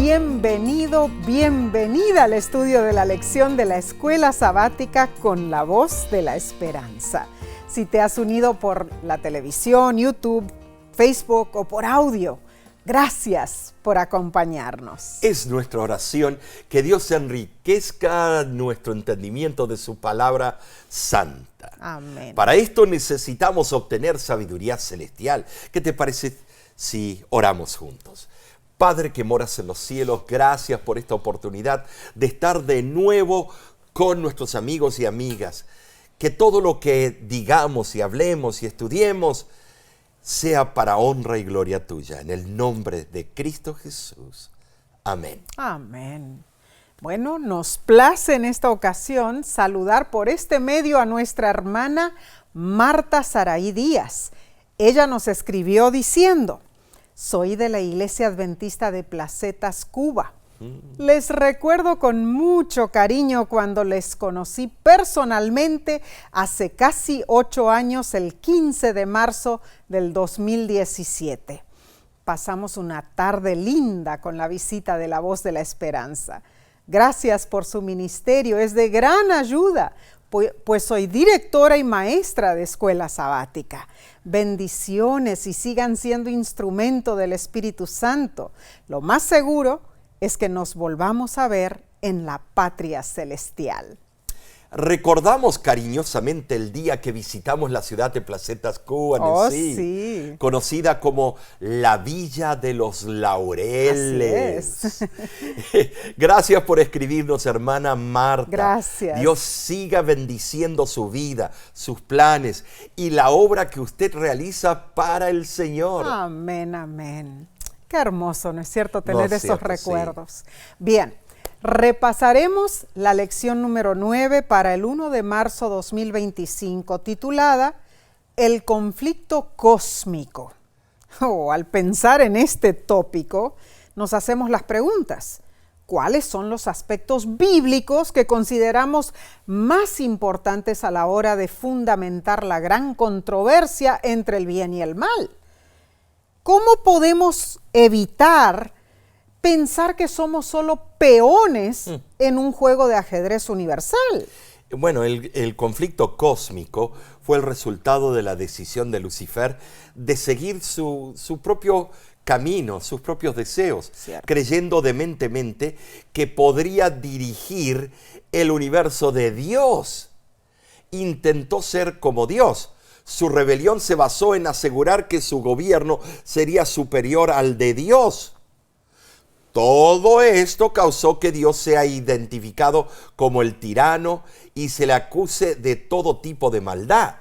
Bienvenido, bienvenida al estudio de la lección de la Escuela Sabática con la Voz de la Esperanza. Si te has unido por la televisión, YouTube, Facebook o por audio, gracias por acompañarnos. Es nuestra oración que Dios enriquezca nuestro entendimiento de su palabra santa. Amén. Para esto necesitamos obtener sabiduría celestial. ¿Qué te parece si oramos juntos? Padre que moras en los cielos, gracias por esta oportunidad de estar de nuevo con nuestros amigos y amigas. Que todo lo que digamos y hablemos y estudiemos sea para honra y gloria tuya. En el nombre de Cristo Jesús. Amén. Amén. Bueno, nos place en esta ocasión saludar por este medio a nuestra hermana Marta Saraí Díaz. Ella nos escribió diciendo: soy de la Iglesia Adventista de Placetas, Cuba. Les recuerdo con mucho cariño cuando les conocí personalmente hace casi 8 años, el 15 de marzo del 2017. Pasamos una tarde linda con la visita de la Voz de la Esperanza. Gracias por su ministerio, es de gran ayuda, pues soy directora y maestra de escuela sabática. Bendiciones y sigan siendo instrumento del Espíritu Santo. Lo más seguro es que nos volvamos a ver en la patria celestial. Recordamos cariñosamente el día que visitamos la ciudad de Placetas, Cuba, sí. Conocida como la Villa de los Laureles. Así es. Gracias por escribirnos, hermana Marta. Gracias. Dios siga bendiciendo su vida, sus planes y la obra que usted realiza para el Señor. Amén, amén. Qué hermoso, ¿no es cierto?, tener ¿No es esos cierto? recuerdos. Sí. Bien, repasaremos la lección número 9 para el 1 de marzo 2025, titulada El conflicto cósmico. Al pensar en este tópico, nos hacemos las preguntas: ¿cuáles son los aspectos bíblicos que consideramos más importantes a la hora de fundamentar la gran controversia entre el bien y el mal? ¿Cómo podemos evitar pensar que somos solo peones en un juego de ajedrez universal? Bueno, el conflicto cósmico fue el resultado de la decisión de Lucifer de seguir su propio camino, sus propios deseos, Cierto. Creyendo dementemente que podría dirigir el universo de Dios. Intentó ser como Dios. Su rebelión se basó en asegurar que su gobierno sería superior al de Dios. Todo esto causó que Dios sea identificado como el tirano y se le acuse de todo tipo de maldad.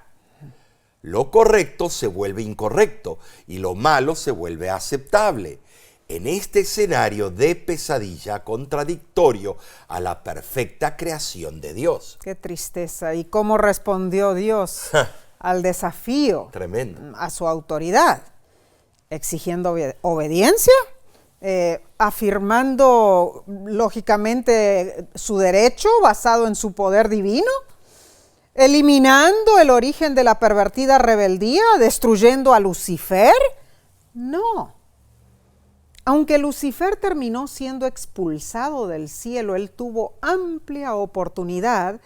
Lo correcto se vuelve incorrecto y lo malo se vuelve aceptable. En este escenario de pesadilla contradictorio a la perfecta creación de Dios. Qué tristeza. ¿Y cómo respondió Dios al desafío? Tremendo. A su autoridad, exigiendo obediencia, afirmando lógicamente su derecho basado en su poder divino, eliminando el origen de la pervertida rebeldía, destruyendo a Lucifer. No. Aunque Lucifer terminó siendo expulsado del cielo, él tuvo amplia oportunidad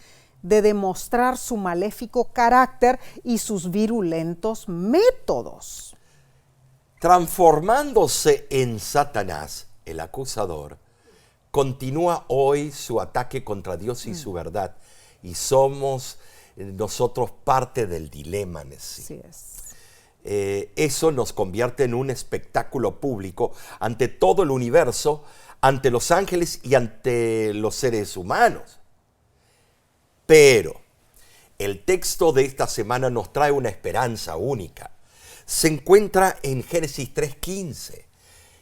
de demostrar su maléfico carácter y sus virulentos métodos. Transformándose en Satanás, el acusador, continúa hoy su ataque contra Dios y su verdad. Y somos nosotros parte del dilema en sí. Así es. Eso nos convierte en un espectáculo público ante todo el universo, ante los ángeles y ante los seres humanos. Pero el texto de esta semana nos trae una esperanza única. Se encuentra en Génesis 3:15.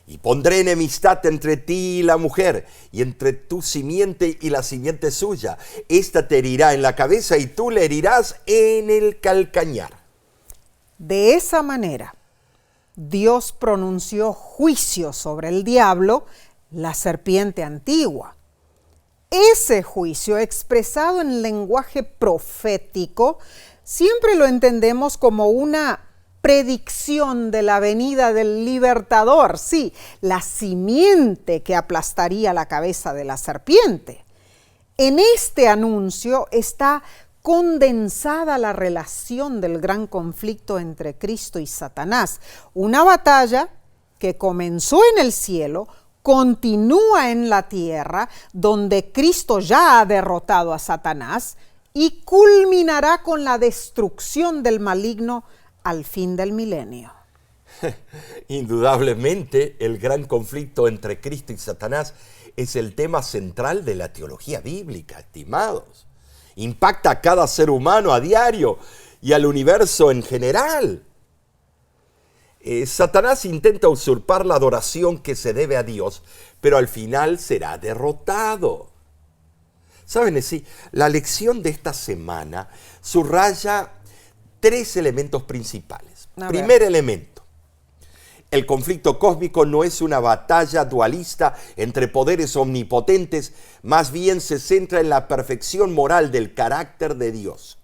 Y pondré enemistad entre ti y la mujer, y entre tu simiente y la simiente suya. Esta te herirá en la cabeza y tú le herirás en el calcañar. De esa manera, Dios pronunció juicio sobre el diablo, la serpiente antigua. Ese juicio, expresado en lenguaje profético, siempre lo entendemos como una predicción de la venida del libertador, sí, la simiente que aplastaría la cabeza de la serpiente. En este anuncio está condensada la relación del gran conflicto entre Cristo y Satanás, una batalla que comenzó en el cielo, continúa en la tierra, donde Cristo ya ha derrotado a Satanás, y culminará con la destrucción del maligno al fin del milenio. Indudablemente, el gran conflicto entre Cristo y Satanás es el tema central de la teología bíblica, estimados. Impacta a cada ser humano a diario y al universo en general. Satanás intenta usurpar la adoración que se debe a Dios, pero al final será derrotado. ¿Saben? Sí, la lección de esta semana subraya 3 elementos principales. Primer elemento: el conflicto cósmico no es una batalla dualista entre poderes omnipotentes, más bien se centra en la perfección moral del carácter de Dios.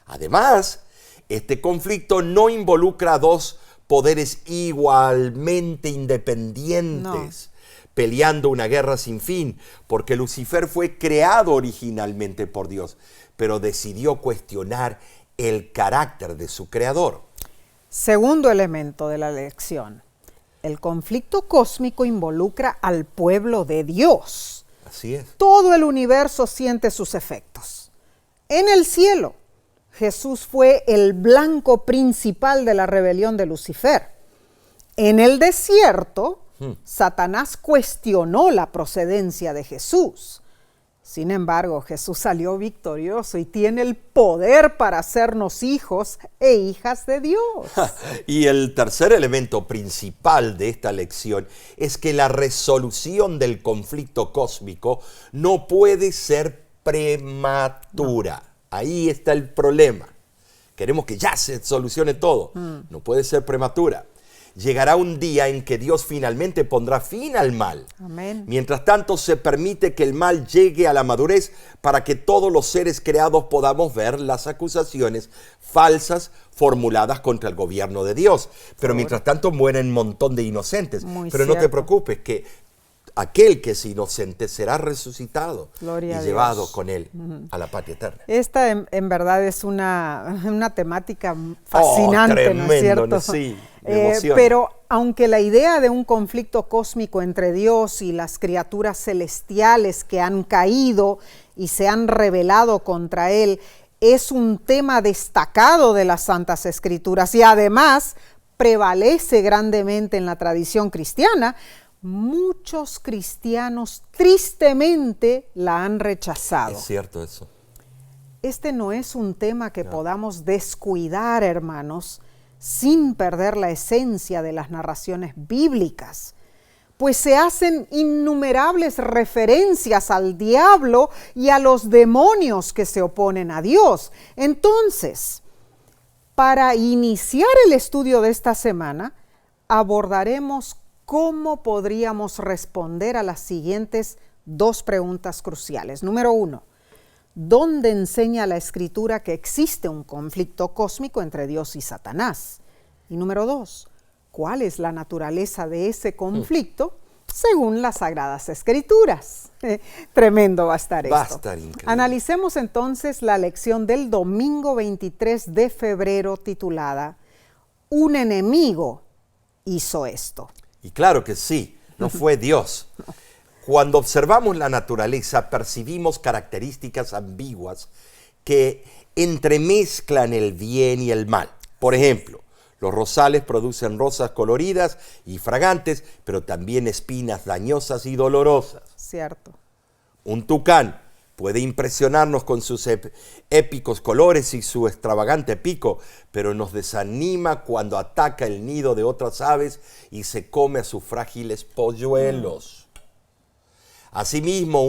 Además, este conflicto no involucra a 2 poderes igualmente independientes, peleando una guerra sin fin, porque Lucifer fue creado originalmente por Dios, pero decidió cuestionar el carácter de su creador. Segundo elemento de la lección: el conflicto cósmico involucra al pueblo de Dios. Así es. Todo el universo siente sus efectos. En el cielo, Jesús fue el blanco principal de la rebelión de Lucifer. En el desierto, Satanás cuestionó la procedencia de Jesús. Sin embargo, Jesús salió victorioso y tiene el poder para hacernos hijos e hijas de Dios. Y el tercer elemento principal de esta lección es que la resolución del conflicto cósmico no puede ser prematura. Ahí está el problema. Queremos que ya se solucione todo. No puede ser prematura. Llegará un día en que Dios finalmente pondrá fin al mal. Amén. Mientras tanto, se permite que el mal llegue a la madurez para que todos los seres creados podamos ver las acusaciones falsas formuladas contra el gobierno de Dios. Pero mientras tanto mueren un montón de inocentes. Pero no te preocupes, que aquel que es inocente será resucitado y llevado con él a la patria eterna. Esta en verdad es una temática fascinante, tremendo, ¿no es cierto? Sí, me emociona. Pero aunque la idea de un conflicto cósmico entre Dios y las criaturas celestiales que han caído y se han rebelado contra él es un tema destacado de las Santas Escrituras y además prevalece grandemente en la tradición cristiana, muchos cristianos tristemente la han rechazado. Es cierto eso. Este no es un tema que podamos descuidar, hermanos, sin perder la esencia de las narraciones bíblicas, pues se hacen innumerables referencias al diablo y a los demonios que se oponen a Dios. Entonces, para iniciar el estudio de esta semana, abordaremos cómo podríamos responder a las siguientes 2 preguntas cruciales. Número 1, ¿dónde enseña la Escritura que existe un conflicto cósmico entre Dios y Satanás? Y número 2, ¿cuál es la naturaleza de ese conflicto según las Sagradas Escrituras? Tremendo va a estar esto. Va a estar increíble. Analicemos entonces la lección del domingo 23 de febrero titulada Un enemigo hizo esto. Y claro que sí, no fue Dios. Cuando observamos la naturaleza, percibimos características ambiguas que entremezclan el bien y el mal. Por ejemplo, los rosales producen rosas coloridas y fragantes, pero también espinas dañosas y dolorosas. Cierto. Un tucán puede impresionarnos con sus épicos colores y su extravagante pico, pero nos desanima cuando ataca el nido de otras aves y se come a sus frágiles polluelos. Asimismo,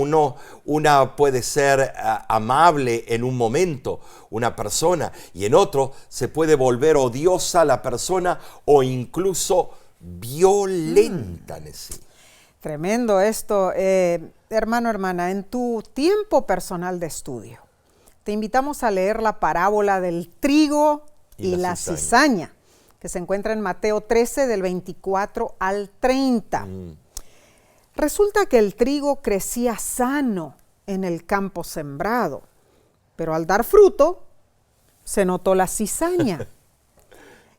una puede ser amable en un momento, una persona, y en otro se puede volver odiosa la persona o incluso violenta. Tremendo esto. Hermano, hermana, en tu tiempo personal de estudio, te invitamos a leer la parábola del trigo y la cizaña. que se encuentra en Mateo 13 del 24 al 30. Resulta que el trigo crecía sano en el campo sembrado, pero al dar fruto se notó la cizaña.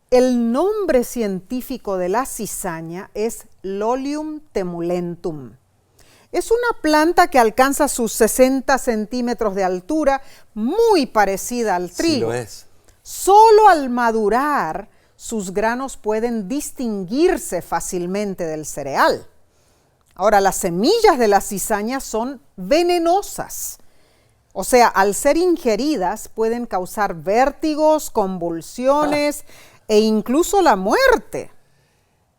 El nombre científico de la cizaña es Lolium temulentum. Es una planta que alcanza sus 60 centímetros de altura, muy parecida al trigo. Sí lo es. Solo al madurar, sus granos pueden distinguirse fácilmente del cereal. Ahora, las semillas de la cizaña son venenosas. O sea, al ser ingeridas pueden causar vértigos, convulsiones e incluso la muerte.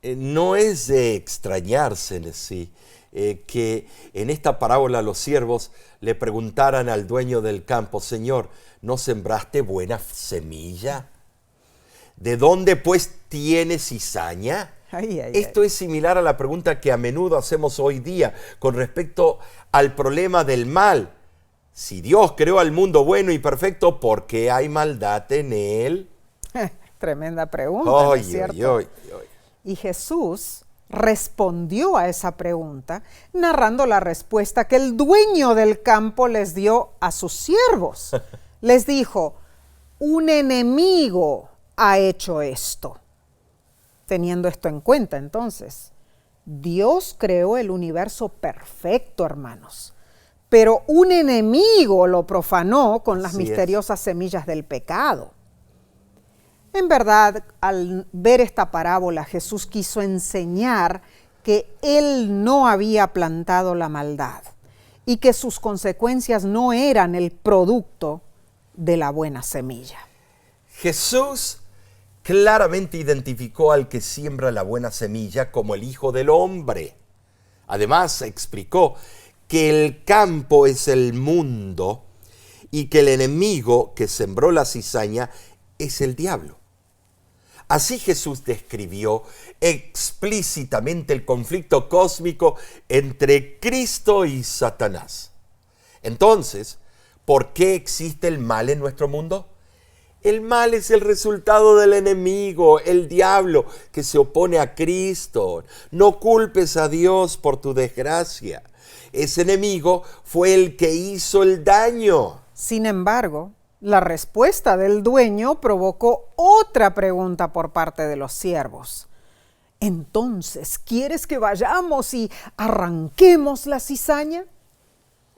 No es de extrañarse, sí, que en esta parábola los siervos le preguntaran al dueño del campo: Señor, ¿no sembraste buena semilla? ¿De dónde pues tienes cizaña? Esto es similar a la pregunta que a menudo hacemos hoy día con respecto al problema del mal. Si Dios creó al mundo bueno y perfecto, ¿por qué hay maldad en él? Tremenda pregunta, ¿no es cierto? Oy. Y Jesús respondió a esa pregunta narrando la respuesta que el dueño del campo les dio a sus siervos. Les dijo: un enemigo ha hecho esto. Teniendo esto en cuenta, entonces, Dios creó el universo perfecto, hermanos, pero un enemigo lo profanó con las misteriosas semillas del pecado. En verdad, al ver esta parábola, Jesús quiso enseñar que Él no había plantado la maldad y que sus consecuencias no eran el producto de la buena semilla. Jesús claramente identificó al que siembra la buena semilla como el Hijo del Hombre. Además, explicó que el campo es el mundo y que el enemigo que sembró la cizaña es el diablo. Así Jesús describió explícitamente el conflicto cósmico entre Cristo y Satanás. Entonces, ¿por qué existe el mal en nuestro mundo? El mal es el resultado del enemigo, el diablo, que se opone a Cristo. No culpes a Dios por tu desgracia. Ese enemigo fue el que hizo el daño. Sin embargo, la respuesta del dueño provocó otra pregunta por parte de los siervos. Entonces, ¿quieres que vayamos y arranquemos la cizaña?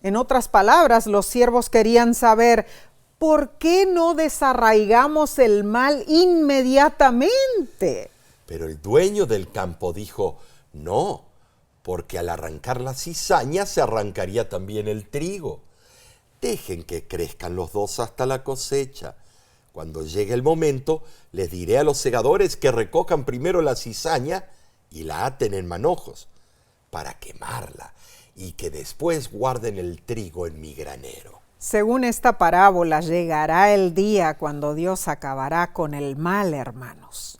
En otras palabras, los siervos querían saber: ¿por qué no desarraigamos el mal inmediatamente? Pero el dueño del campo dijo: no, porque al arrancar la cizaña se arrancaría también el trigo. Dejen que crezcan los dos hasta la cosecha. Cuando llegue el momento, les diré a los segadores que recojan primero la cizaña y la aten en manojos para quemarla, y que después guarden el trigo en mi granero. Según esta parábola, llegará el día cuando Dios acabará con el mal, hermanos.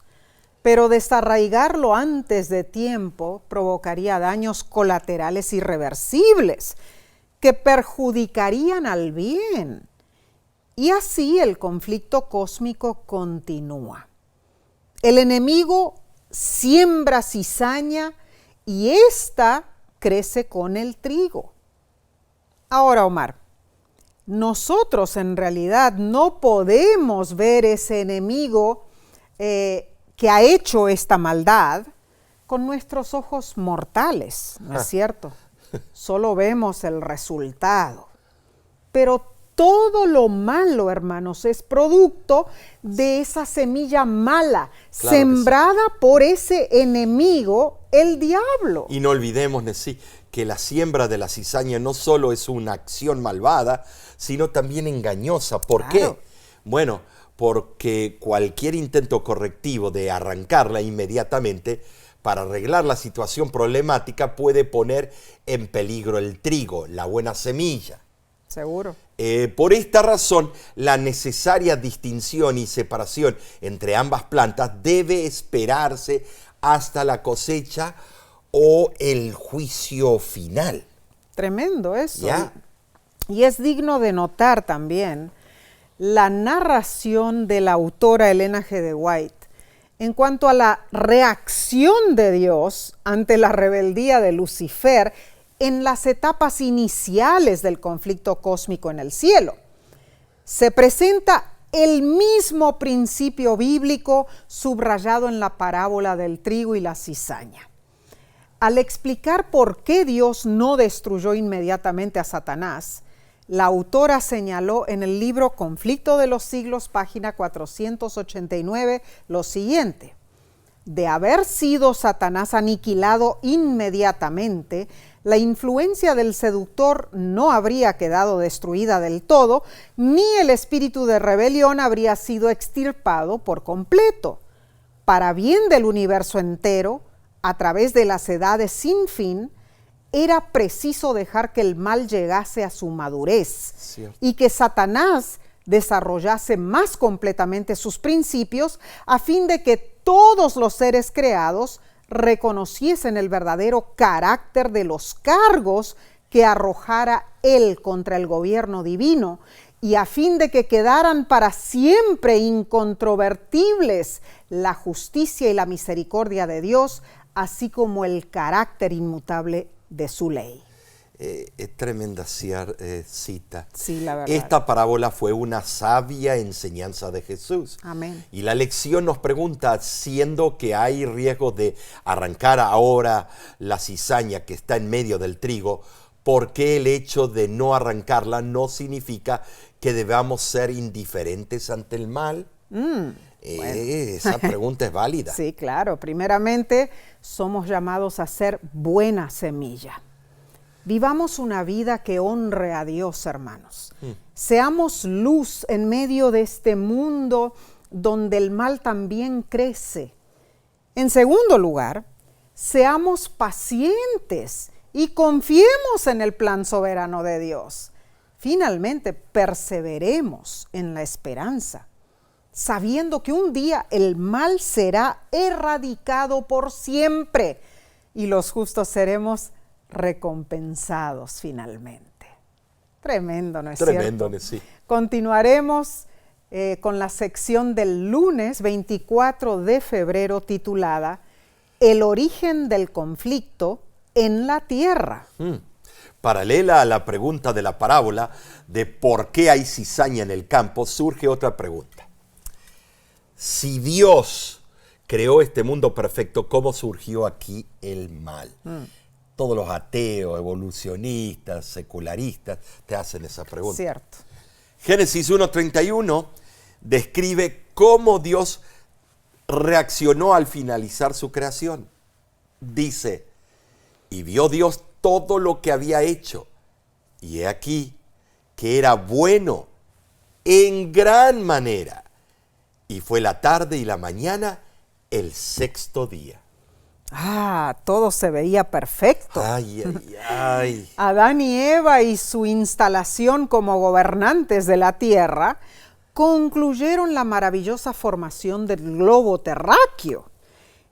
Pero desarraigarlo antes de tiempo provocaría daños colaterales irreversibles que perjudicarían al bien. Y así el conflicto cósmico continúa. El enemigo siembra cizaña y ésta crece con el trigo. Ahora, Omar, nosotros en realidad no podemos ver ese enemigo que ha hecho esta maldad con nuestros ojos mortales, ¿no es cierto? Solo vemos el resultado. Pero todo lo malo, hermanos, es producto de esa semilla mala, claro, sembrada por ese enemigo, el diablo. Y no olvidemos, Nesí, que la siembra de la cizaña no solo es una acción malvada, sino también engañosa. ¿Por qué? Bueno, porque cualquier intento correctivo de arrancarla inmediatamente para arreglar la situación problemática puede poner en peligro el trigo, la buena semilla. Seguro. Por esta razón, la necesaria distinción y separación entre ambas plantas debe esperarse hasta la cosecha o el juicio final. Tremendo eso. ¿Ya? Y es digno de notar también la narración de la autora Elena G. de White En cuanto a la reacción de Dios ante la rebeldía de Lucifer en las etapas iniciales del conflicto cósmico en el cielo, se presenta el mismo principio bíblico subrayado en la parábola del trigo y la cizaña. Al explicar por qué Dios no destruyó inmediatamente a Satanás, la autora señaló en el libro Conflicto de los Siglos, página 489, lo siguiente: de haber sido Satanás aniquilado inmediatamente, la influencia del seductor no habría quedado destruida del todo, ni el espíritu de rebelión habría sido extirpado por completo. Para bien del universo entero, a través de las edades sin fin, era preciso dejar que el mal llegase a su madurez. Cierto. Y que Satanás desarrollase más completamente sus principios a fin de que todos los seres creados reconociesen el verdadero carácter de los cargos que arrojara él contra el gobierno divino, y a fin de que quedaran para siempre incontrovertibles la justicia y la misericordia de Dios, así como el carácter inmutable de su ley. Tremenda cita. Sí, la verdad. Esta parábola fue una sabia enseñanza de Jesús. Amén. Y la lección nos pregunta, siendo que hay riesgo de arrancar ahora la cizaña que está en medio del trigo, ¿por qué el hecho de no arrancarla no significa que debamos ser indiferentes ante el mal? Bueno. Esa pregunta es válida. Sí, claro. Primeramente, somos llamados a ser buena semilla. Vivamos una vida que honre a Dios, hermanos. Seamos luz en medio de este mundo donde el mal también crece. En segundo lugar, seamos pacientes y confiemos en el plan soberano de Dios. Finalmente, perseveremos en la esperanza, sabiendo que un día el mal será erradicado por siempre y los justos seremos recompensados finalmente. Tremendo, ¿no es cierto? Tremendo, sí. Continuaremos con la sección del lunes 24 de febrero titulada El origen del conflicto en la tierra. Paralela a la pregunta de la parábola de por qué hay cizaña en el campo, surge otra pregunta. Si Dios creó este mundo perfecto, ¿cómo surgió aquí el mal? Todos los ateos, evolucionistas, secularistas te hacen esa pregunta. Cierto. Génesis 1:31 describe cómo Dios reaccionó al finalizar su creación. Dice, y vio Dios todo lo que había hecho, y he aquí que era bueno en gran manera. Y fue la tarde y la mañana el sexto día. Todo se veía perfecto. Ay, ay, ay. Adán y Eva y su instalación como gobernantes de la tierra concluyeron la maravillosa formación del globo terráqueo.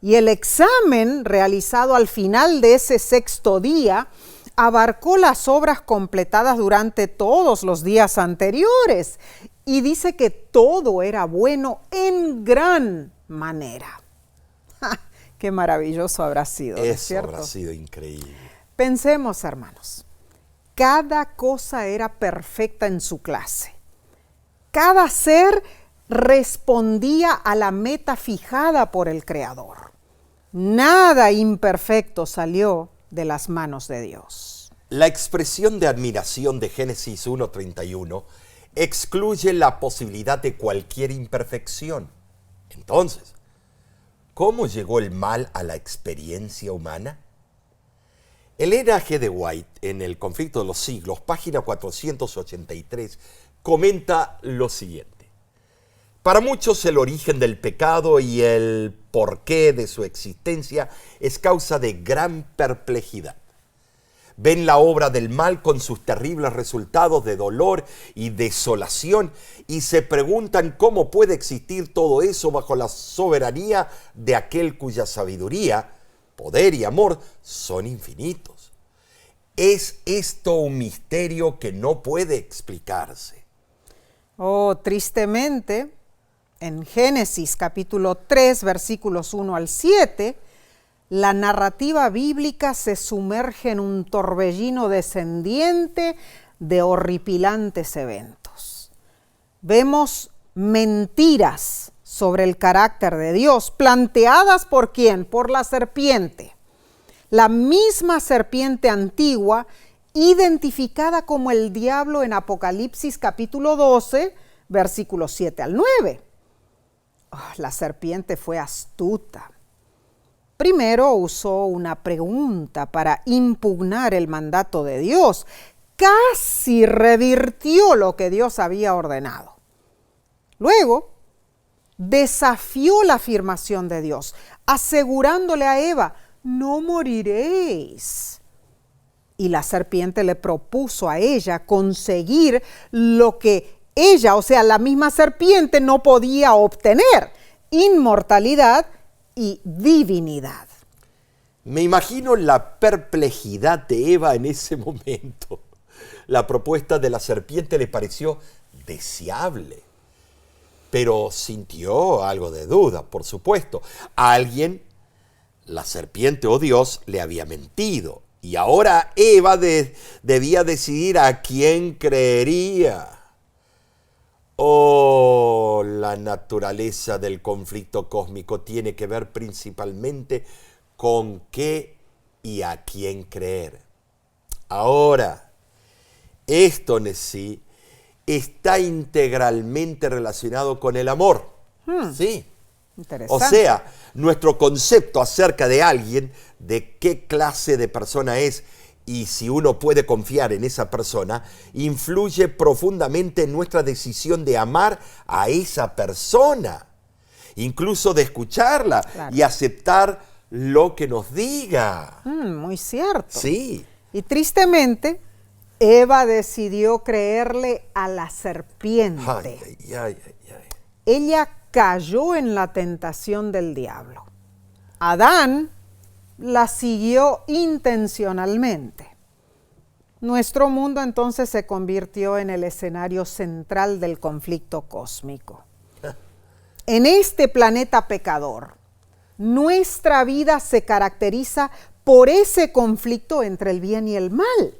Y el examen realizado al final de ese sexto día abarcó las obras completadas durante todos los días anteriores y dice que todo era bueno en gran manera. Qué maravilloso habrá sido, ¿no es cierto? Habrá sido increíble. Pensemos, hermanos, cada cosa era perfecta en su clase. Cada ser respondía a la meta fijada por el Creador. Nada imperfecto salió de las manos de Dios. La expresión de admiración de Génesis 1:31 excluye la posibilidad de cualquier imperfección. Entonces, ¿cómo llegó el mal a la experiencia humana? Elena G. de White, en El conflicto de los siglos, página 483, comenta lo siguiente. Para muchos el origen del pecado y el porqué de su existencia es causa de gran perplejidad. Ven la obra del mal con sus terribles resultados de dolor y desolación y se preguntan cómo puede existir todo eso bajo la soberanía de aquel cuya sabiduría, poder y amor son infinitos. ¿Es esto un misterio que no puede explicarse? Tristemente, En Génesis capítulo 3, versículos 1 al 7, la narrativa bíblica se sumerge en un torbellino descendiente de horripilantes eventos. Vemos mentiras sobre el carácter de Dios, planteadas ¿por quién? Por la serpiente. La misma serpiente antigua, identificada como el diablo en Apocalipsis capítulo 12, versículos 7 al 9. La serpiente fue astuta. Primero usó una pregunta para impugnar el mandato de Dios. Casi revirtió lo que Dios había ordenado. Luego, desafió la afirmación de Dios, asegurándole a Eva, no moriréis. Y la serpiente le propuso a ella conseguir lo que ella, o sea, la misma serpiente, no podía obtener: inmortalidad y divinidad. Me imagino la perplejidad de Eva en ese momento. La propuesta de la serpiente le pareció deseable, pero sintió algo de duda, por supuesto. A alguien, la serpiente o Dios, le había mentido. Y ahora Eva debía decidir a quién creería. Oh, la naturaleza del conflicto cósmico tiene que ver principalmente con qué y a quién creer. Ahora, esto en sí está integralmente relacionado con el amor. Sí. Interesante. O sea, nuestro concepto acerca de alguien, de qué clase de persona es y si uno puede confiar en esa persona, influye profundamente en nuestra decisión de amar a esa persona, incluso de escucharla, claro, y aceptar lo que nos diga. Muy cierto. Sí. Y tristemente, Eva decidió creerle a la serpiente. Ella cayó en la tentación del diablo. Adán la siguió intencionalmente. Nuestro mundo entonces se convirtió en el escenario central del conflicto cósmico. En este planeta pecador, nuestra vida se caracteriza por ese conflicto entre el bien y el mal.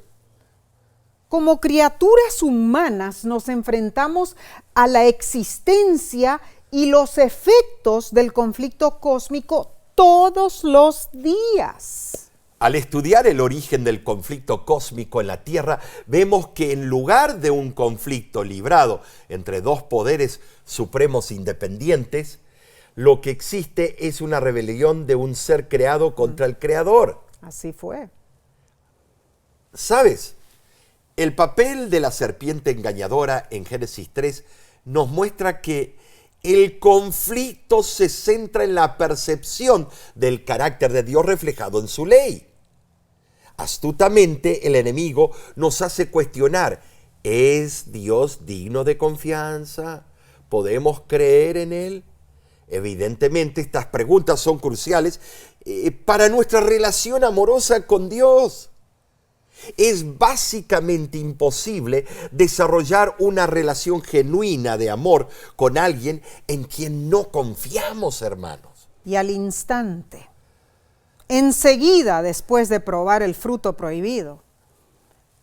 Como criaturas humanas nos enfrentamos a la existencia y los efectos del conflicto cósmico todos los días. Al estudiar el origen del conflicto cósmico en la Tierra, vemos que en lugar de un conflicto librado entre dos poderes supremos independientes, lo que existe es una rebelión de un ser creado contra el Creador. Así fue. ¿Sabes? El papel de la serpiente engañadora en Génesis 3 nos muestra que el conflicto se centra en la percepción del carácter de Dios reflejado en su ley. Astutamente, el enemigo nos hace cuestionar: ¿es Dios digno de confianza? ¿Podemos creer en Él? Evidentemente, estas preguntas son cruciales para nuestra relación amorosa con Dios. Es básicamente imposible desarrollar una relación genuina de amor con alguien en quien no confiamos, hermanos. Y al instante, enseguida después de probar el fruto prohibido,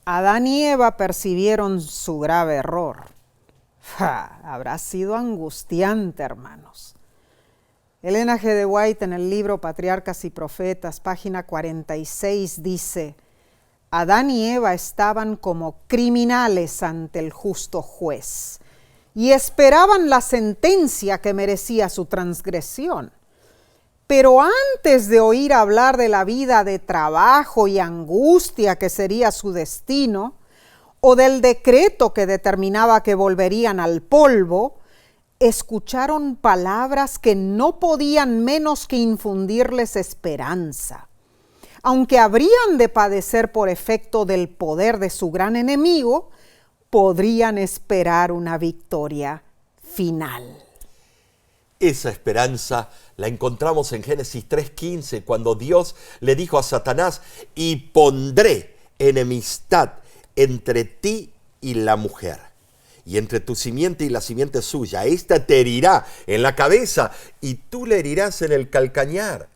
Adán y Eva percibieron su grave error. Habrá sido angustiante, hermanos. Elena G. de White, en el libro Patriarcas y Profetas, página 46, dice: Adán y Eva estaban como criminales ante el justo juez y esperaban la sentencia que merecía su transgresión. Pero antes de oír hablar de la vida de trabajo y angustia que sería su destino, o del decreto que determinaba que volverían al polvo, escucharon palabras que no podían menos que infundirles esperanza. Aunque habrían de padecer por efecto del poder de su gran enemigo, podrían esperar una victoria final. Esa esperanza la encontramos en Génesis 3:15, cuando Dios le dijo a Satanás: y pondré enemistad entre ti y la mujer, y entre tu simiente y la simiente suya. Esta te herirá en la cabeza y tú le herirás en el calcañar.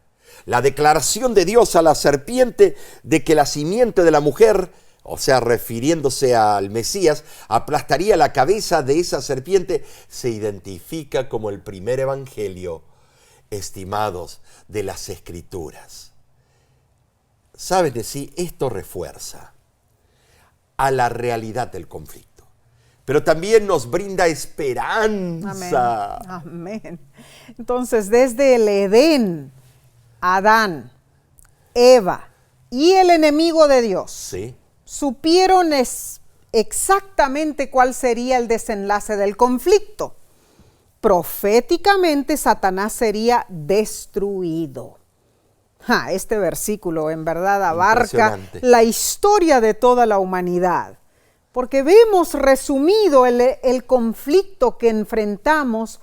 La declaración de Dios a la serpiente de que la simiente de la mujer, o sea, refiriéndose al Mesías, aplastaría la cabeza de esa serpiente, se identifica como el primer evangelio, estimados, de las Escrituras. ¿Saben de sí? Esto refuerza a la realidad del conflicto, pero también nos brinda esperanza. Amén. Amén. Entonces, desde el Edén, Adán, Eva y el enemigo de Dios Sí. supieron exactamente cuál sería el desenlace del conflicto. Proféticamente, Satanás sería destruido. Este versículo en verdad abarca la historia de toda la humanidad, porque vemos resumido el conflicto que enfrentamos,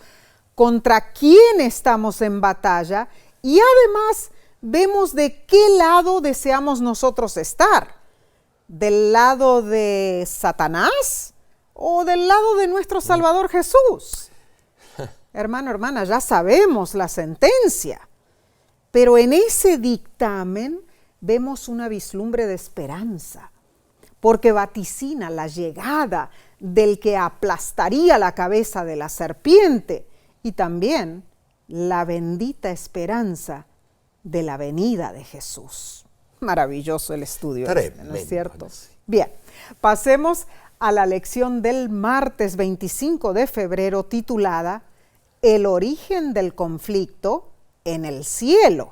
contra quién estamos en batalla, y además vemos de qué lado deseamos nosotros estar. ¿Del lado de Satanás o del lado de nuestro Salvador Jesús? Hermano, hermana, ya sabemos la sentencia, pero en ese dictamen vemos una vislumbre de esperanza, porque vaticina la llegada del que aplastaría la cabeza de la serpiente y también la bendita esperanza de la venida de Jesús. Maravilloso el estudio, ¿no es cierto? Bien, pasemos a la lección del martes 25 de febrero titulada El origen del conflicto en el cielo.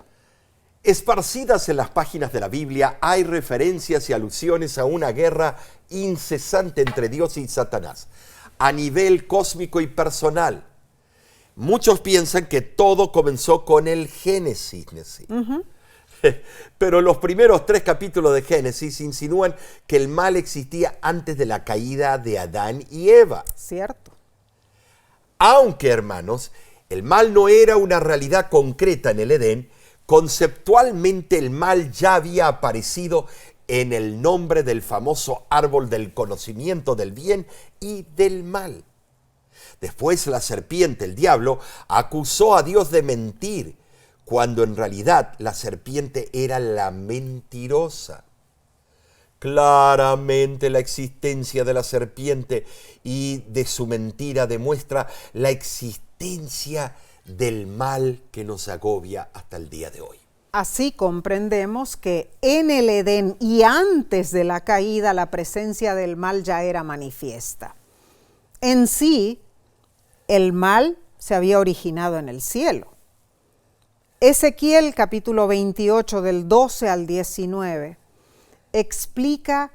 Esparcidas en las páginas de la Biblia hay referencias y alusiones a una guerra incesante entre Dios y Satanás, a nivel cósmico y personal. Muchos piensan que todo comenzó con el Génesis. Pero los primeros 3 capítulos de Génesis insinúan que el mal existía antes de la caída de Adán y Eva. Cierto. Aunque, hermanos, el mal no era una realidad concreta en el Edén, conceptualmente el mal ya había aparecido en el nombre del famoso árbol del conocimiento del bien y del mal. Después la serpiente, el diablo, acusó a Dios de mentir, cuando en realidad la serpiente era la mentirosa. Claramente la existencia de la serpiente y de su mentira demuestra la existencia del mal que nos agobia hasta el día de hoy. Así comprendemos que en el Edén y antes de la caída la presencia del mal ya era manifiesta. En sí, el mal se había originado en el cielo. Ezequiel capítulo 28 del 12 al 19 explica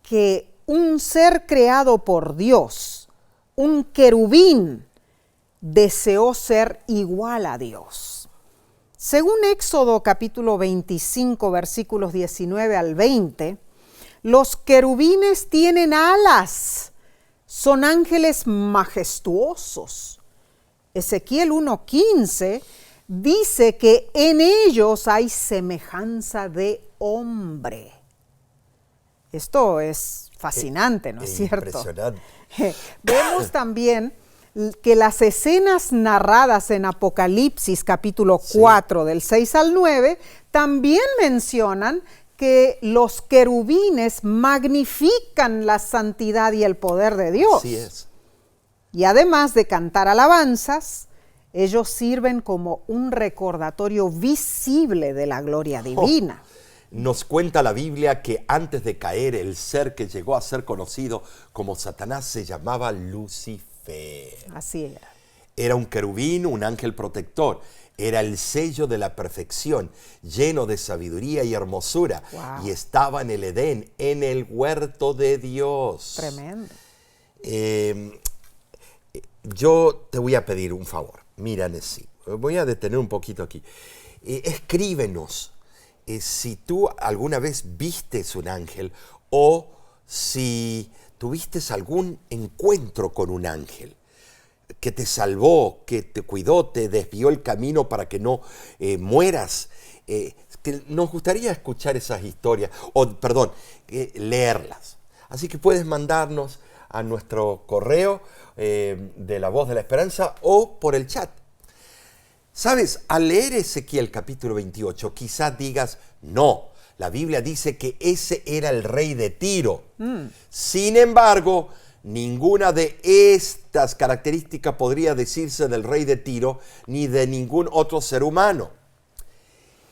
que un ser creado por Dios, un querubín, deseó ser igual a Dios. Según Éxodo capítulo 25 versículos 19 al 20, los querubines tienen alas, son ángeles majestuosos. Ezequiel 1:15 dice que en ellos hay semejanza de hombre. Esto es fascinante, ¿no es cierto? Impresionante. Vemos también que las escenas narradas en Apocalipsis capítulo 4 del 6 al 9 también mencionan que los querubines magnifican la santidad y el poder de Dios. Así es. Y además de cantar alabanzas, ellos sirven como un recordatorio visible de la gloria divina. Nos cuenta la Biblia que antes de caer, el ser que llegó a ser conocido como Satanás se llamaba Lucifer. Así era. Era un querubín, un ángel protector. Era el sello de la perfección, lleno de sabiduría y hermosura. Wow. Y estaba en el Edén, en el huerto de Dios. Tremendo. Yo te voy a pedir un favor. Mira, Nessie, voy a detener un poquito aquí. Escríbenos si tú alguna vez vistes un ángel o si tuviste algún encuentro con un ángel que te salvó, que te cuidó, te desvió el camino para que no mueras. Que nos gustaría escuchar esas historias, leerlas. Así que puedes mandarnos a nuestro correo de La Voz de la Esperanza o por el chat. ¿Sabes? Al leer Ezequiel capítulo 28, quizás digas, no, la Biblia dice que ese era el rey de Tiro. Sin embargo, ninguna de estas características podría decirse del rey de Tiro ni de ningún otro ser humano.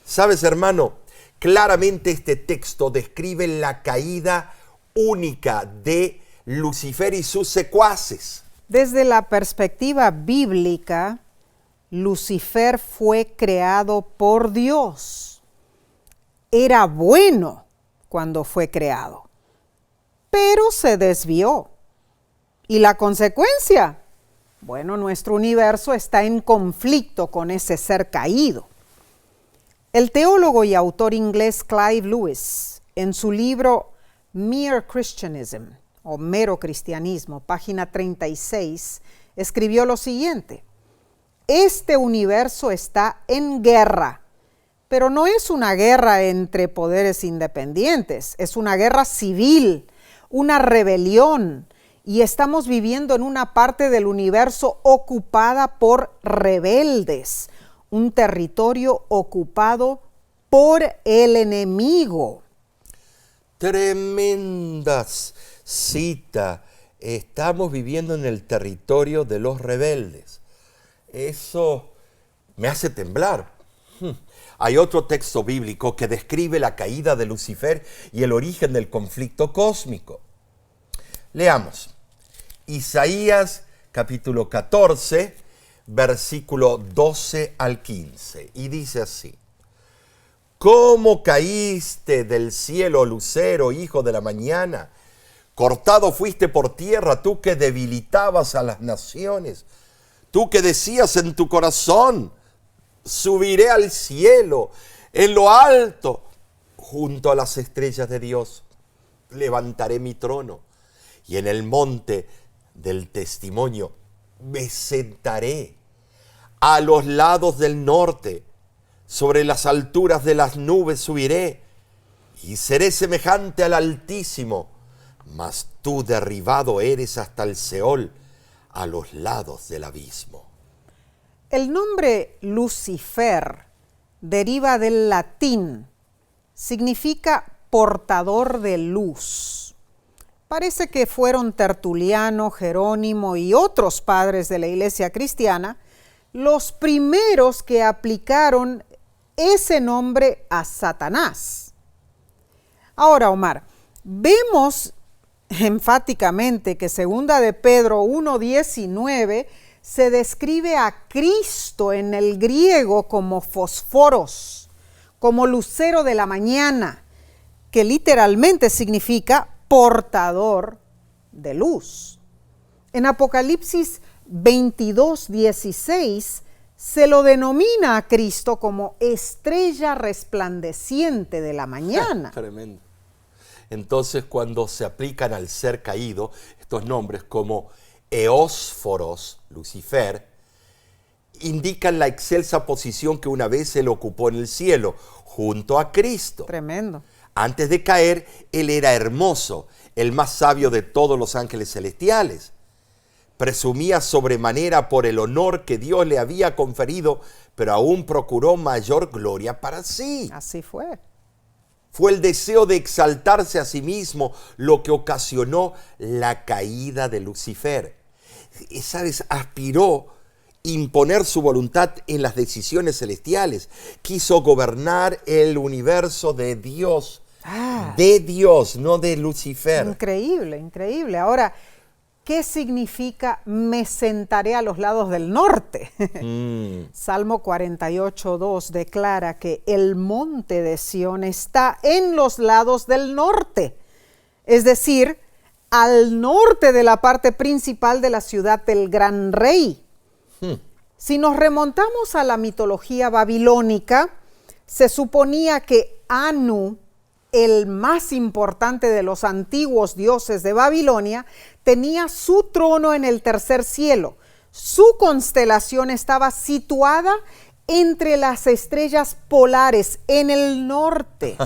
¿Sabes, hermano? Claramente este texto describe la caída única de Lucifer y sus secuaces. Desde la perspectiva bíblica, Lucifer fue creado por Dios. Era bueno cuando fue creado, pero se desvió. ¿Y la consecuencia? Bueno, nuestro universo está en conflicto con ese ser caído. El teólogo y autor inglés Clive Lewis, en su libro Mere Christianism, o Mero Cristianismo, página 36, escribió lo siguiente: este universo está en guerra, pero no es una guerra entre poderes independientes, es una guerra civil, una rebelión, y estamos viviendo en una parte del universo ocupada por rebeldes, un territorio ocupado por el enemigo. Tremendas cita. Estamos viviendo en el territorio de los rebeldes. Eso me hace temblar. Hay otro texto bíblico que describe la caída de Lucifer y el origen del conflicto cósmico. Leamos. Isaías capítulo 14, versículo 12 al 15. Y dice así: ¿Cómo caíste del cielo, lucero, hijo de la mañana? Cortado fuiste por tierra, tú que debilitabas a las naciones. Tú que decías en tu corazón, subiré al cielo, en lo alto, junto a las estrellas de Dios, levantaré mi trono, y en el monte del testimonio me sentaré, a los lados del norte, sobre las alturas de las nubes subiré, y seré semejante al Altísimo, mas tú derribado eres hasta el Seol, a los lados del abismo. El nombre Lucifer deriva del latín, significa portador de luz. Parece que fueron Tertuliano, Jerónimo y otros padres de la Iglesia cristiana los primeros que aplicaron ese nombre a Satanás. Ahora, Omar, vemos enfáticamente que 2 de Pedro 1:19 se describe a Cristo en el griego como fosforos, como lucero de la mañana, que literalmente significa portador de luz. En Apocalipsis 22:16 se lo denomina a Cristo como estrella resplandeciente de la mañana. Tremendo. Entonces, cuando se aplican al ser caído, estos nombres como Eósforos, Lucifer, indican la excelsa posición que una vez él ocupó en el cielo, junto a Cristo. Tremendo. Antes de caer, él era hermoso, el más sabio de todos los ángeles celestiales. Presumía sobremanera por el honor que Dios le había conferido, pero aún procuró mayor gloria para sí. Así fue. Fue el deseo de exaltarse a sí mismo lo que ocasionó la caída de Lucifer. ¿Sabes? Aspiró imponer su voluntad en las decisiones celestiales. Quiso gobernar el universo de Dios. De Dios, no de Lucifer. Increíble, increíble. Ahora, ¿qué significa me sentaré a los lados del norte? Salmo 48:2 declara que el monte de Sión está en los lados del norte, es decir, al norte de la parte principal de la ciudad del gran rey. Si nos remontamos a la mitología babilónica, se suponía que Anu, el más importante de los antiguos dioses de Babilonia, tenía su trono en el tercer cielo. Su constelación estaba situada entre las estrellas polares en el norte.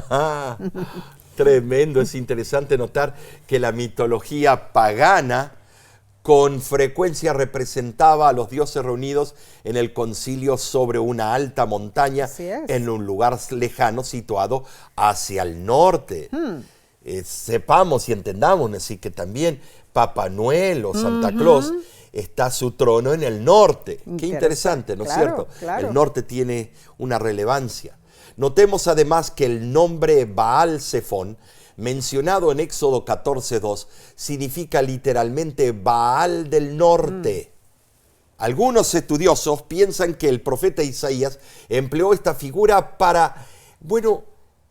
Tremendo, es interesante notar que la mitología pagana con frecuencia representaba a los dioses reunidos en el concilio sobre una alta montaña Así es. en un lugar lejano situado hacia el norte. Sepamos y entendamos así que también Papá Noel o Santa Claus está su trono en el norte. Qué interesante, ¿no es Claro, cierto? claro. El norte tiene una relevancia. Notemos además que el nombre Baal Zephón, mencionado en Éxodo 14:2, significa literalmente Baal del norte. Algunos estudiosos piensan que el profeta Isaías empleó esta figura para,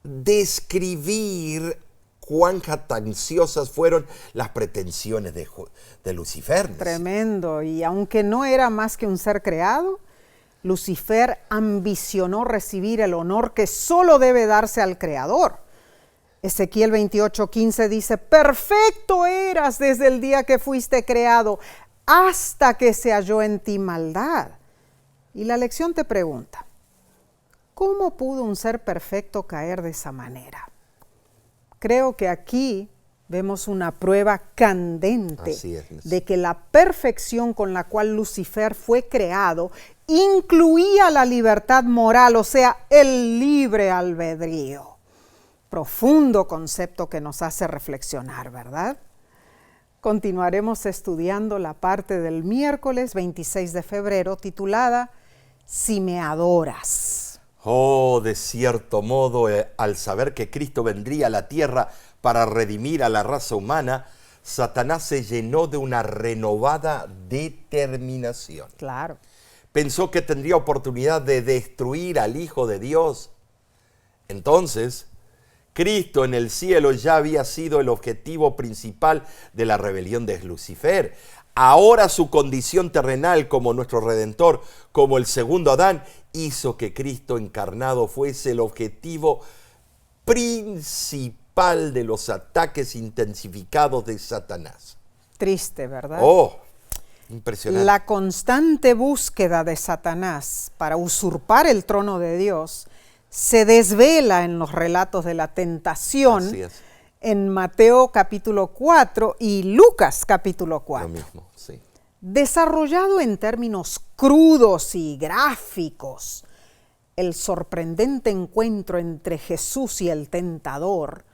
describir cuán jactanciosas fueron las pretensiones de Lucifer. Tremendo. Y aunque no era más que un ser creado, Lucifer ambicionó recibir el honor que solo debe darse al Creador. Ezequiel 28:15 dice: perfecto eras desde el día que fuiste creado, hasta que se halló en ti maldad. Y la lección te pregunta: ¿cómo pudo un ser perfecto caer de esa manera? Creo que aquí vemos una prueba candente de que la perfección con la cual Lucifer fue creado incluía la libertad moral, o sea, el libre albedrío. Profundo concepto que nos hace reflexionar, ¿verdad? Continuaremos estudiando la parte del miércoles 26 de febrero titulada Si me adoras. Oh, de cierto modo, al saber que Cristo vendría a la tierra para redimir a la raza humana, Satanás se llenó de una renovada determinación. Claro. Pensó que tendría oportunidad de destruir al Hijo de Dios. Entonces, Cristo en el cielo ya había sido el objetivo principal de la rebelión de Lucifer. Ahora su condición terrenal como nuestro Redentor, como el segundo Adán, hizo que Cristo encarnado fuese el objetivo principal de los ataques intensificados de Satanás. Triste, ¿verdad? Oh, impresionante. La constante búsqueda de Satanás para usurpar el trono de Dios se desvela en los relatos de la tentación en Mateo capítulo 4 y Lucas capítulo 4. Lo mismo, sí. Desarrollado en términos crudos y gráficos, el sorprendente encuentro entre Jesús y el tentador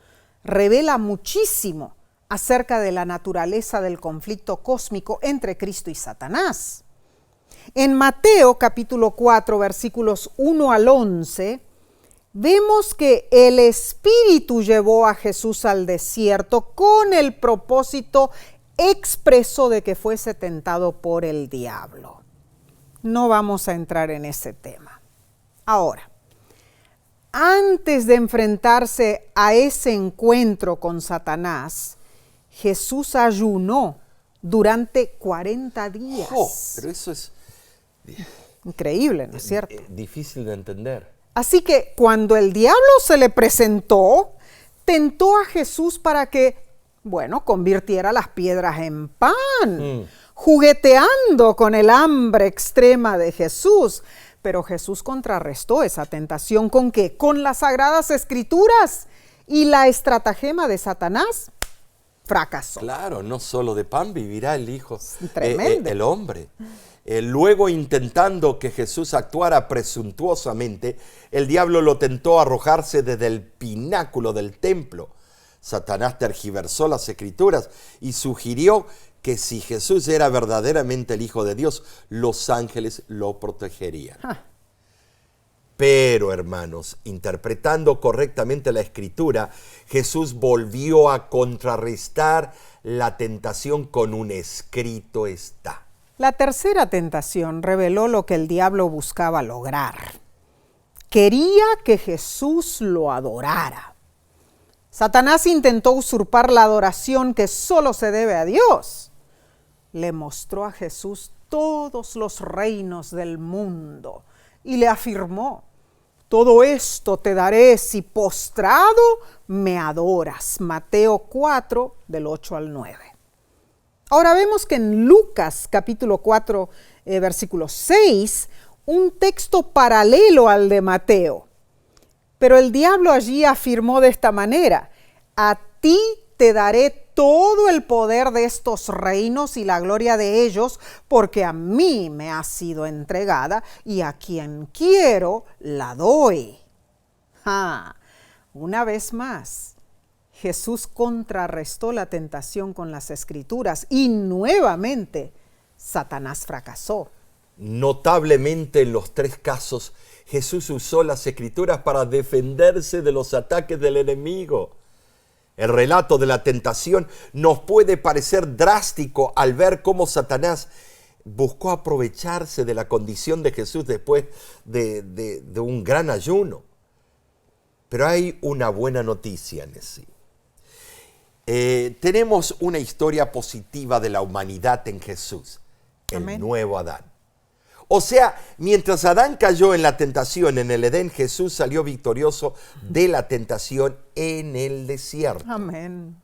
revela muchísimo acerca de la naturaleza del conflicto cósmico entre Cristo y Satanás. En Mateo capítulo 4, versículos 1 al 11, vemos que el Espíritu llevó a Jesús al desierto con el propósito expreso de que fuese tentado por el diablo. No vamos a entrar en ese tema. Ahora, antes de enfrentarse a ese encuentro con Satanás, Jesús ayunó durante 40 días. Oh, pero eso es increíble, ¿no es cierto? Difícil de entender. Así que cuando el diablo se le presentó, tentó a Jesús para que, convirtiera las piedras en pan, jugueteando con el hambre extrema de Jesús. Pero Jesús contrarrestó esa tentación ¿con qué? Con las Sagradas Escrituras, y la estratagema de Satanás fracasó. Claro, no solo de pan vivirá el Hijo, Tremendo. el hombre. Luego, intentando que Jesús actuara presuntuosamente, el diablo lo tentó a arrojarse desde el pináculo del templo. Satanás tergiversó las Escrituras y sugirió que si Jesús era verdaderamente el Hijo de Dios, los ángeles lo protegerían. Pero, hermanos, interpretando correctamente la Escritura, Jesús volvió a contrarrestar la tentación con un escrito está. La tercera tentación reveló lo que el diablo buscaba lograr. Quería que Jesús lo adorara. Satanás intentó usurpar la adoración que solo se debe a Dios. Le mostró a Jesús todos los reinos del mundo y le afirmó: todo esto te daré si postrado me adoras. Mateo 4, del 8 al 9. Ahora vemos que en Lucas capítulo 4, versículo 6, un texto paralelo al de Mateo. Pero el diablo allí afirmó de esta manera: a ti te daré todo el poder de estos reinos y la gloria de ellos, porque a mí me ha sido entregada y a quien quiero la doy. Una vez más, Jesús contrarrestó la tentación con las Escrituras y nuevamente Satanás fracasó. Notablemente en los tres casos, Jesús usó las Escrituras para defenderse de los ataques del enemigo. El relato de la tentación nos puede parecer drástico al ver cómo Satanás buscó aprovecharse de la condición de Jesús después de un gran ayuno. Pero hay una buena noticia en sí. Tenemos una historia positiva de la humanidad en Jesús, el nuevo Adán. O sea, mientras Adán cayó en la tentación en el Edén, Jesús salió victorioso de la tentación en el desierto. Amén.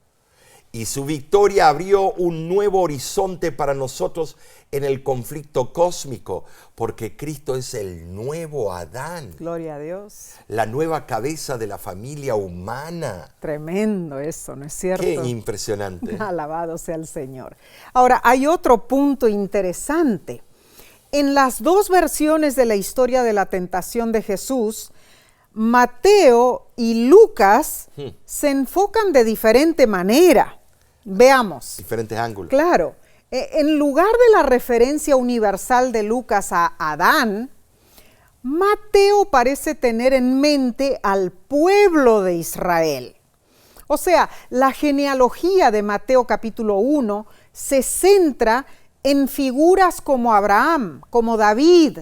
Y su victoria abrió un nuevo horizonte para nosotros en el conflicto cósmico, porque Cristo es el nuevo Adán. Gloria a Dios. La nueva cabeza de la familia humana. Tremendo eso, ¿no es cierto? Qué impresionante. Alabado sea el Señor. Ahora, hay otro punto interesante. En las dos versiones de la historia de la tentación de Jesús, Mateo y Lucas se enfocan de diferente manera. Veamos. Diferentes ángulos. Claro. En lugar de la referencia universal de Lucas a Adán, Mateo parece tener en mente al pueblo de Israel. O sea, la genealogía de Mateo capítulo 1 se centra en figuras como Abraham, como David,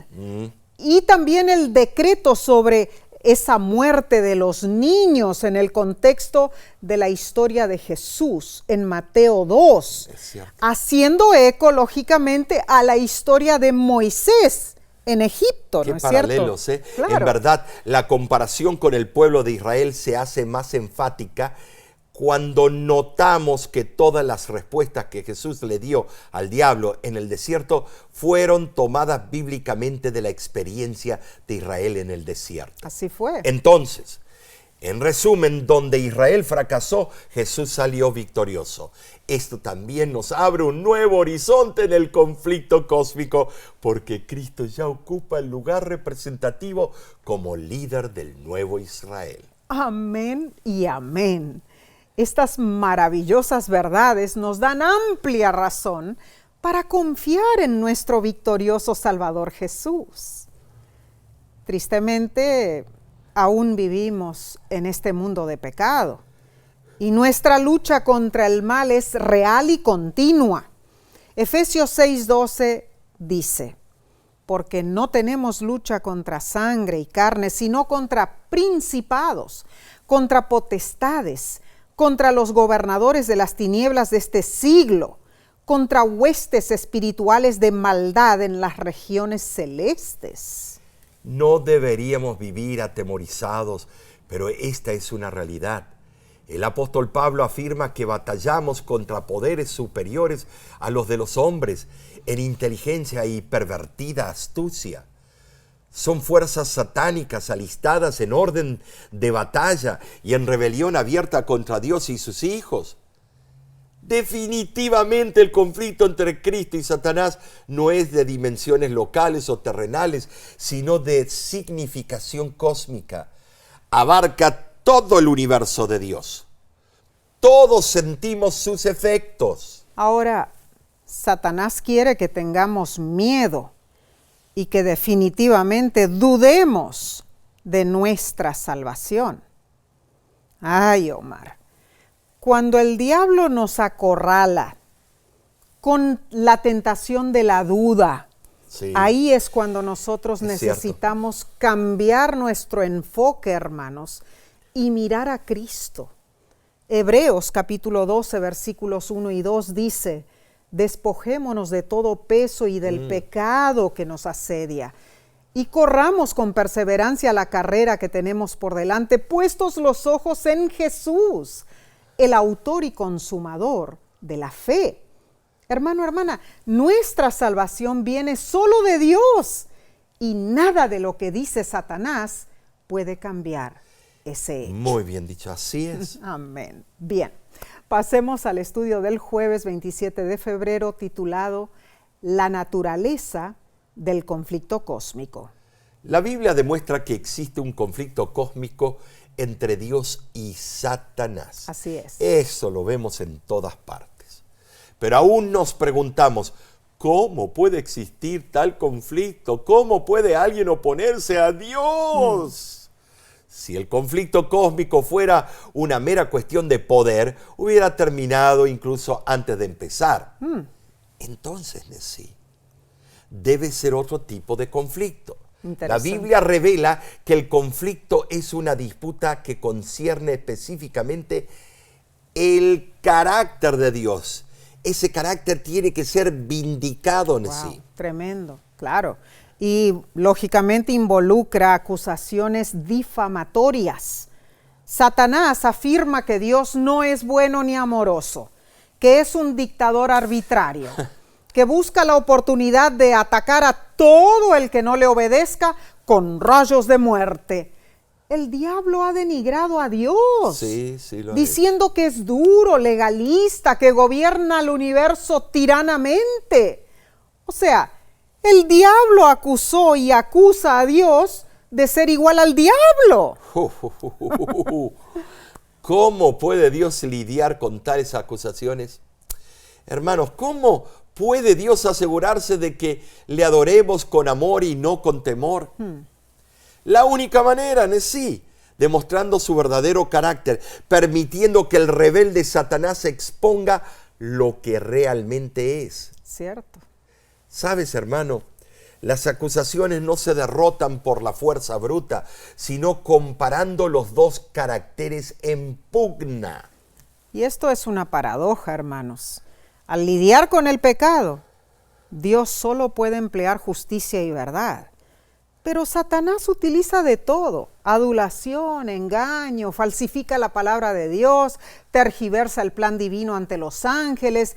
y también el decreto sobre esa muerte de los niños en el contexto de la historia de Jesús en Mateo 2, haciendo eco, lógicamente, a la historia de Moisés en Egipto, ¿no es cierto? Qué paralelos, ¿eh? Claro. En verdad, la comparación con el pueblo de Israel se hace más enfática cuando notamos que todas las respuestas que Jesús le dio al diablo en el desierto fueron tomadas bíblicamente de la experiencia de Israel en el desierto. Así fue. Entonces, en resumen, donde Israel fracasó, Jesús salió victorioso. Esto también nos abre un nuevo horizonte en el conflicto cósmico, porque Cristo ya ocupa el lugar representativo como líder del nuevo Israel. Amén y amén. Estas maravillosas verdades nos dan amplia razón para confiar en nuestro victorioso Salvador Jesús. Tristemente, aún vivimos en este mundo de pecado y nuestra lucha contra el mal es real y continua. Efesios 6:12 dice: porque no tenemos lucha contra sangre y carne, sino contra principados, contra potestades, contra los gobernadores de las tinieblas de este siglo, contra huestes espirituales de maldad en las regiones celestes. No deberíamos vivir atemorizados, pero esta es una realidad. El apóstol Pablo afirma que batallamos contra poderes superiores a los de los hombres en inteligencia y pervertida astucia. Son fuerzas satánicas alistadas en orden de batalla y en rebelión abierta contra Dios y sus hijos. Definitivamente el conflicto entre Cristo y Satanás no es de dimensiones locales o terrenales, sino de significación cósmica. Abarca todo el universo de Dios. Todos sentimos sus efectos. Ahora, Satanás quiere que tengamos miedo y que definitivamente dudemos de nuestra salvación. Ay, Omar, cuando el diablo nos acorrala con la tentación de la duda, ahí es cuando nosotros necesitamos cambiar nuestro enfoque, hermanos, y mirar a Cristo. Hebreos capítulo 12, versículos 1 y 2 dice: despojémonos de todo peso y del pecado que nos asedia, y corramos con perseverancia la carrera que tenemos por delante, puestos los ojos en Jesús, el autor y consumador de la fe. Hermano, hermana, nuestra salvación viene solo de Dios, y nada de lo que dice Satanás puede cambiar ese hecho. Muy bien dicho, así es. Amén. Bien, pasemos al estudio del jueves 27 de febrero titulado La naturaleza del conflicto cósmico. La Biblia demuestra que existe un conflicto cósmico entre Dios y Satanás. Así es. Eso lo vemos en todas partes. Pero aún nos preguntamos, ¿cómo puede existir tal conflicto? ¿Cómo puede alguien oponerse a Dios? Si el conflicto cósmico fuera una mera cuestión de poder, hubiera terminado incluso antes de empezar. Entonces, sí, debe ser otro tipo de conflicto. La Biblia revela que el conflicto es una disputa que concierne específicamente el carácter de Dios. Ese carácter tiene que ser vindicado en sí. Tremendo, claro. Y lógicamente involucra acusaciones difamatorias. Satanás afirma que Dios no es bueno ni amoroso, que es un dictador arbitrario, que busca la oportunidad de atacar a todo el que no le obedezca con rayos de muerte. El diablo ha denigrado a Dios, diciendo que es duro, legalista, que gobierna el universo tiranamente. O sea, el diablo acusó y acusa a Dios de ser igual al diablo. ¿Cómo puede Dios lidiar con tales acusaciones? Hermanos, ¿cómo puede Dios asegurarse de que le adoremos con amor y no con temor? La única manera es sí, demostrando su verdadero carácter, permitiendo que el rebelde Satanás exponga lo que realmente es. Cierto. ¿Sabes, hermano? Las acusaciones no se derrotan por la fuerza bruta, sino comparando los dos caracteres en pugna. Y esto es una paradoja, hermanos. Al lidiar con el pecado, Dios solo puede emplear justicia y verdad. Pero Satanás utiliza de todo: adulación, engaño, falsifica la palabra de Dios, tergiversa el plan divino ante los ángeles,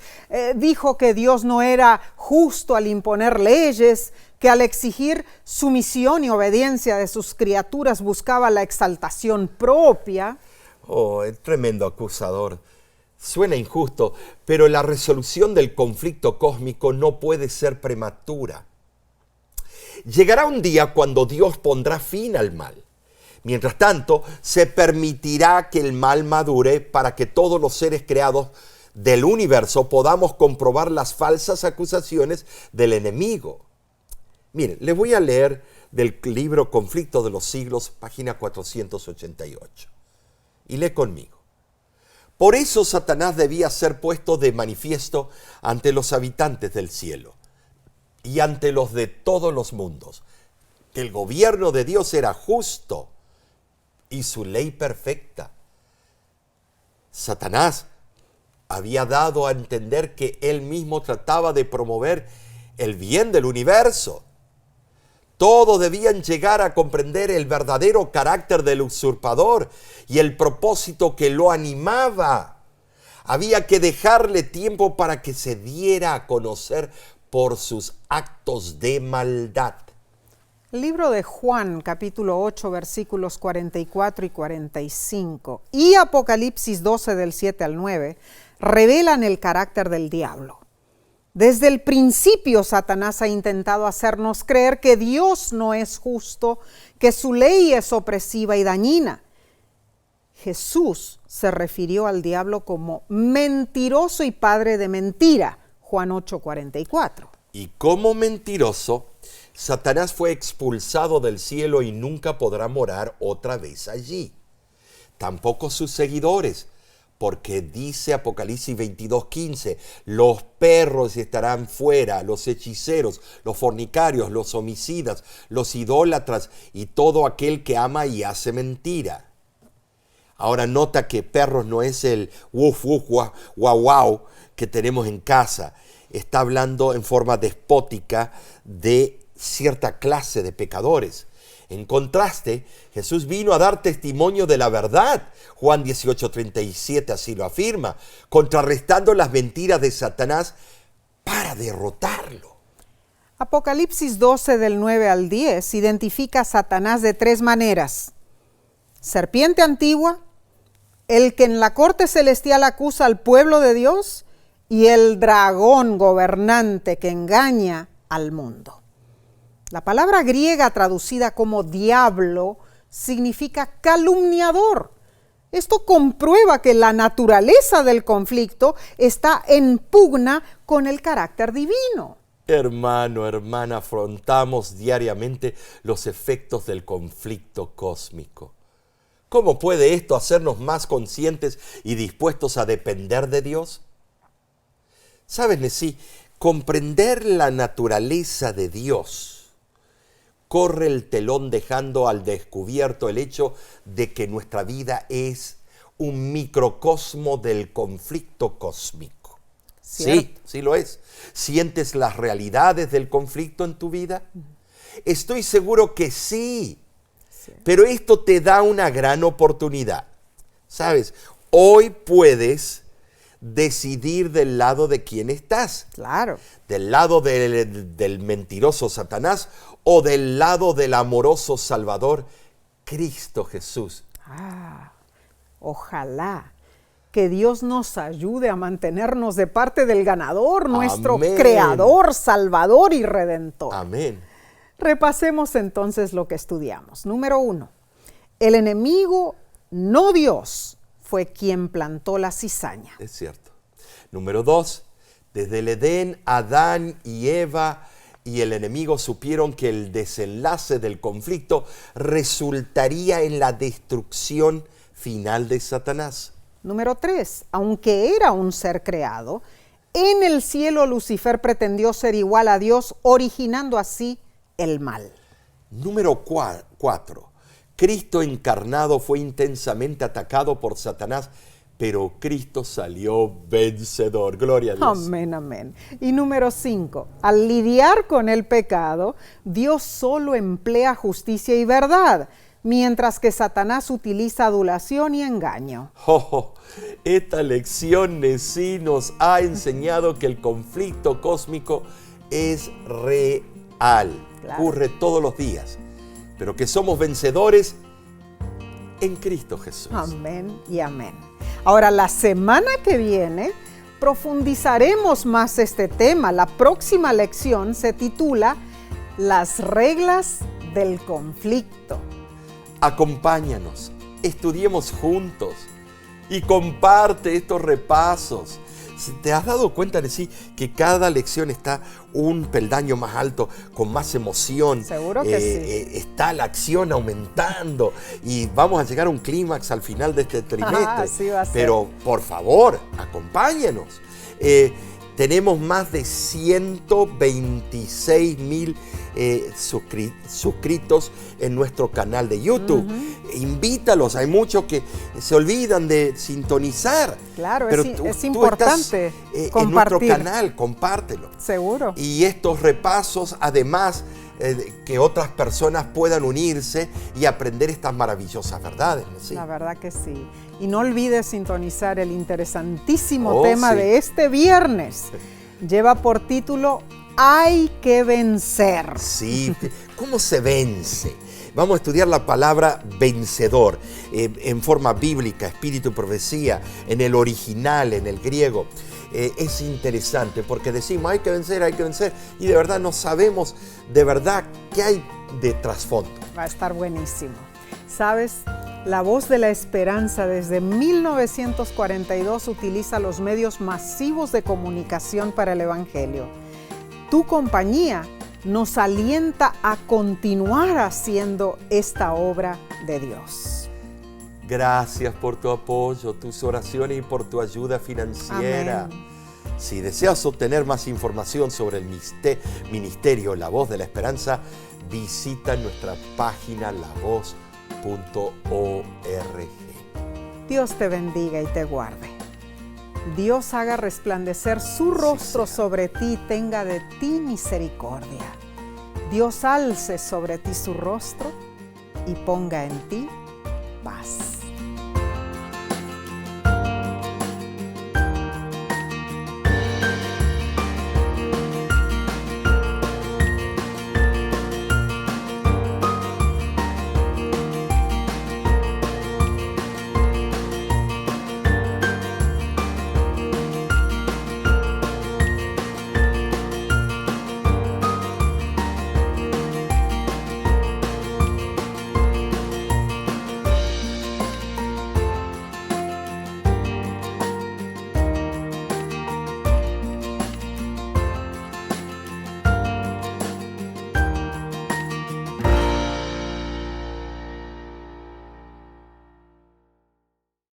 dijo que Dios no era justo al imponer leyes, que al exigir sumisión y obediencia de sus criaturas buscaba la exaltación propia. Oh, es tremendo acusador. Suena injusto, pero la resolución del conflicto cósmico no puede ser prematura. Llegará un día cuando Dios pondrá fin al mal. Mientras tanto, se permitirá que el mal madure para que todos los seres creados del universo podamos comprobar las falsas acusaciones del enemigo. Miren, les voy a leer del libro Conflicto de los Siglos, página 488. Y lee conmigo. Por eso Satanás debía ser puesto de manifiesto ante los habitantes del cielo y ante los de todos los mundos, que el gobierno de Dios era justo y su ley perfecta. Satanás había dado a entender que él mismo trataba de promover el bien del universo. Todos debían llegar a comprender el verdadero carácter del usurpador y el propósito que lo animaba. Había que dejarle tiempo para que se diera a conocer por sus actos de maldad. El libro de Juan, capítulo 8, versículos 44 y 45, y Apocalipsis 12, del 7 al 9, revelan el carácter del diablo. Desde el principio, Satanás ha intentado hacernos creer que Dios no es justo, que su ley es opresiva y dañina. Jesús se refirió al diablo como mentiroso y padre de mentira, Juan 8:44. Y como mentiroso, Satanás fue expulsado del cielo y nunca podrá morar otra vez allí. Tampoco sus seguidores, porque dice Apocalipsis 22:15, los perros estarán fuera, los hechiceros, los fornicarios, los homicidas, los idólatras y todo aquel que ama y hace mentira. Ahora nota que perros no es el wuf wuf guau guau que tenemos en casa. Está hablando en forma despótica de cierta clase de pecadores. En contraste, Jesús vino a dar testimonio de la verdad. Juan 18:37 así lo afirma, contrarrestando las mentiras de Satanás para derrotarlo. Apocalipsis 12, del 9 al 10, identifica a Satanás de tres maneras. serpiente antigua, el que en la corte celestial acusa al pueblo de Dios y el dragón gobernante que engaña al mundo. La palabra griega traducida como diablo significa calumniador. Esto comprueba que la naturaleza del conflicto está en pugna con el carácter divino. Hermano, hermana, afrontamos diariamente los efectos del conflicto cósmico. ¿Cómo puede esto hacernos más conscientes y dispuestos a depender de Dios? ¿Sabes, Nesí? Comprender la naturaleza de Dios corre el telón dejando al descubierto el hecho de que nuestra vida es un microcosmo del conflicto cósmico. Sí, sí lo es. ¿Sientes las realidades del conflicto en tu vida? Estoy seguro que sí. Pero esto te da una gran oportunidad. ¿Sabes? Hoy puedes decidir del lado de quién estás. Claro. Del lado del mentiroso Satanás o del lado del amoroso Salvador, Cristo Jesús. Ojalá que Dios nos ayude a mantenernos de parte del ganador, nuestro Amén. Creador, Salvador y Redentor. Amén. Repasemos entonces lo que estudiamos. Número 1. El enemigo, no Dios, fue quien plantó la cizaña. Es cierto. Número 2. Desde el Edén, Adán y Eva y el enemigo supieron que el desenlace del conflicto resultaría en la destrucción final de Satanás. Número 3. Aunque era un ser creado, en el cielo Lucifer pretendió ser igual a Dios, originando así el mal. Número 4. Cristo encarnado fue intensamente atacado por Satanás, pero Cristo salió vencedor. Gloria a Dios. Amén, amén. Y número 5. Al lidiar con el pecado, Dios solo emplea justicia y verdad, mientras que Satanás utiliza adulación y engaño. Esta lección sí nos ha enseñado que el conflicto cósmico es real. Claro. Ocurre todos los días, pero que somos vencedores en Cristo Jesús. Amén y amén. Ahora, la semana que viene profundizaremos más este tema. La próxima lección se titula Las reglas del conflicto. Acompáñanos, estudiemos juntos y comparte estos repasos. ¿Te has dado cuenta de sí que cada lección está un peldaño más alto, con más emoción? Seguro que sí. Está la acción aumentando y vamos a llegar a un clímax al final de este trimestre. Así va a ser. Pero por favor, acompáñanos. Tenemos más de 126,000 suscritos en nuestro canal de YouTube. Invítalos, hay muchos que se olvidan de sintonizar. Claro, pero es importante estás, compartir. En nuestro canal, compártelo. Seguro. Y estos repasos, además, que otras personas puedan unirse y aprender estas maravillosas verdades. ¿Sí? La verdad que sí. Y no olvides sintonizar el interesantísimo tema de este viernes. Lleva por título Hay que vencer. Sí, ¿cómo se vence? Vamos a estudiar la palabra vencedor en forma bíblica, espíritu y profecía, en el original, en el griego. Es interesante porque decimos hay que vencer y de verdad no sabemos de verdad qué hay de trasfondo. Va a estar buenísimo. ¿Sabes? La Voz de la Esperanza desde 1942 utiliza los medios masivos de comunicación para el Evangelio. Tu compañía nos alienta a continuar haciendo esta obra de Dios. Gracias por tu apoyo, tus oraciones y por tu ayuda financiera. Amén. Si deseas obtener más información sobre el ministerio La Voz de la Esperanza, visita nuestra página lavoz.org. Dios te bendiga y te guarde. Dios haga resplandecer su rostro sobre ti y tenga de ti misericordia. Dios alce sobre ti su rostro y ponga en ti paz.